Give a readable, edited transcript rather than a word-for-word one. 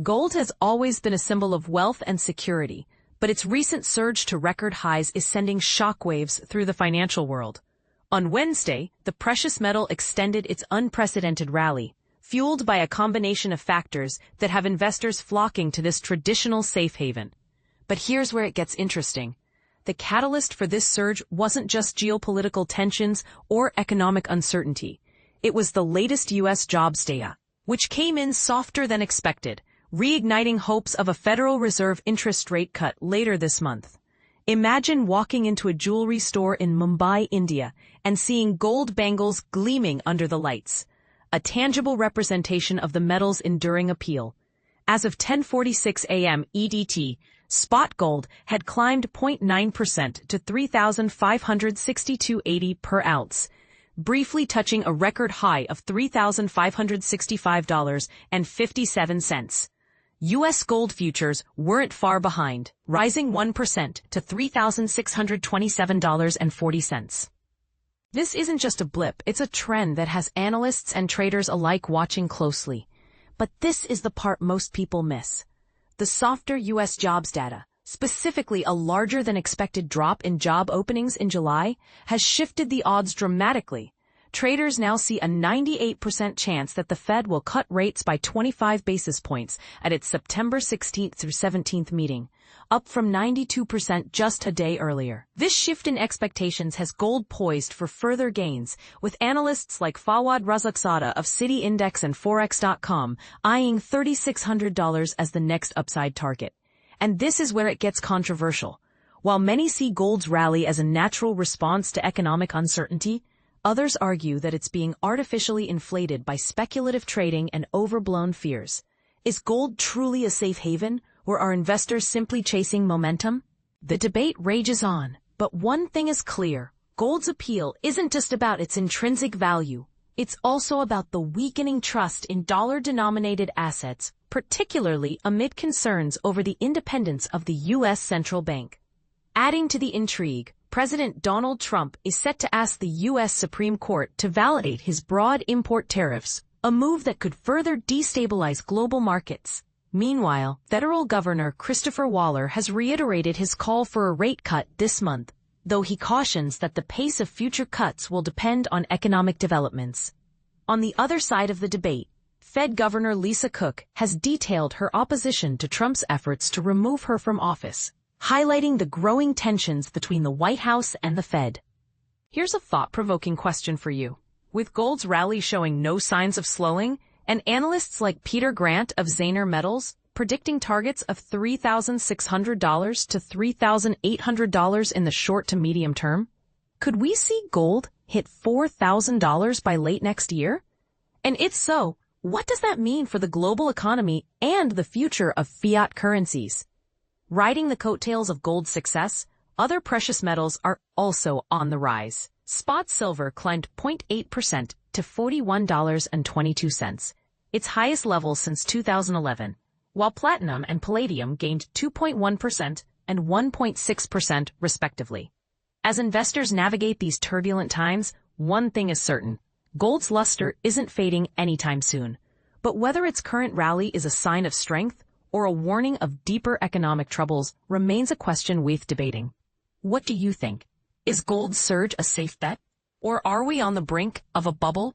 Gold has always been a symbol of wealth and security, but its recent surge to record highs is sending shockwaves through the financial world. On Wednesday, the precious metal extended its unprecedented rally, fueled by a combination of factors that have investors flocking to this traditional safe haven. But here's where it gets interesting. The catalyst for this surge wasn't just geopolitical tensions or economic uncertainty. It was the latest U.S. jobs data, which came in softer than expected, reigniting hopes of a Federal Reserve interest rate cut later this month. Imagine walking into a jewelry store in Mumbai, India, and seeing gold bangles gleaming under the lights, a tangible representation of the metal's enduring appeal. As of 10:46 AM EDT, spot gold had climbed 0.9% to $3,562.80 per ounce, briefly touching a record high of $3,565.57. U.S. gold futures weren't far behind, rising 1% to $3,627.40. This isn't just a blip, it's a trend that has analysts and traders alike watching closely. But this is the part most people miss. The softer U.S. jobs data, specifically a larger-than-expected drop in job openings in July, has shifted the odds dramatically. Traders now see a 98% chance that the Fed will cut rates by 25 basis points at its September 16th through 17th meeting, up from 92% just a day earlier. This shift in expectations has gold poised for further gains, with analysts like Fawad Razaqzada of Citi Index and Forex.com eyeing $3,600 as the next upside target. And this is where it gets controversial. While many see gold's rally as a natural response to economic uncertainty, others argue that it's being artificially inflated by speculative trading and overblown fears. Is gold truly a safe haven, or are investors simply chasing momentum? The debate rages on, but one thing is clear. Gold's appeal isn't just about its intrinsic value. It's also about the weakening trust in dollar-denominated assets, particularly amid concerns over the independence of the U.S. central bank. Adding to the intrigue, President Donald Trump is set to ask the U.S. Supreme Court to validate his broad import tariffs, a move that could further destabilize global markets. Meanwhile, Federal Governor Christopher Waller has reiterated his call for a rate cut this month, though he cautions that the pace of future cuts will depend on economic developments. On the other side of the debate, Fed Governor Lisa Cook has detailed her opposition to Trump's efforts to remove her from office, highlighting the growing tensions between the White House and the Fed. Here's a thought-provoking question for you. With gold's rally showing no signs of slowing, and analysts like Peter Grant of Zaner Metals predicting targets of $3,600 to $3,800 in the short to medium term, could we see gold hit $4,000 by late next year? And if so, what does that mean for the global economy and the future of fiat currencies? Riding the coattails of gold's success, other precious metals are also on the rise. Spot silver climbed 0.8% to $41.22, its highest level since 2011, while platinum and palladium gained 2.1% and 1.6% respectively. As investors navigate these turbulent times, one thing is certain: gold's luster isn't fading anytime soon. But whether its current rally is a sign of strength or a warning of deeper economic troubles remains a question worth debating. What do you think? Is gold's surge a safe bet? Or are we on the brink of a bubble?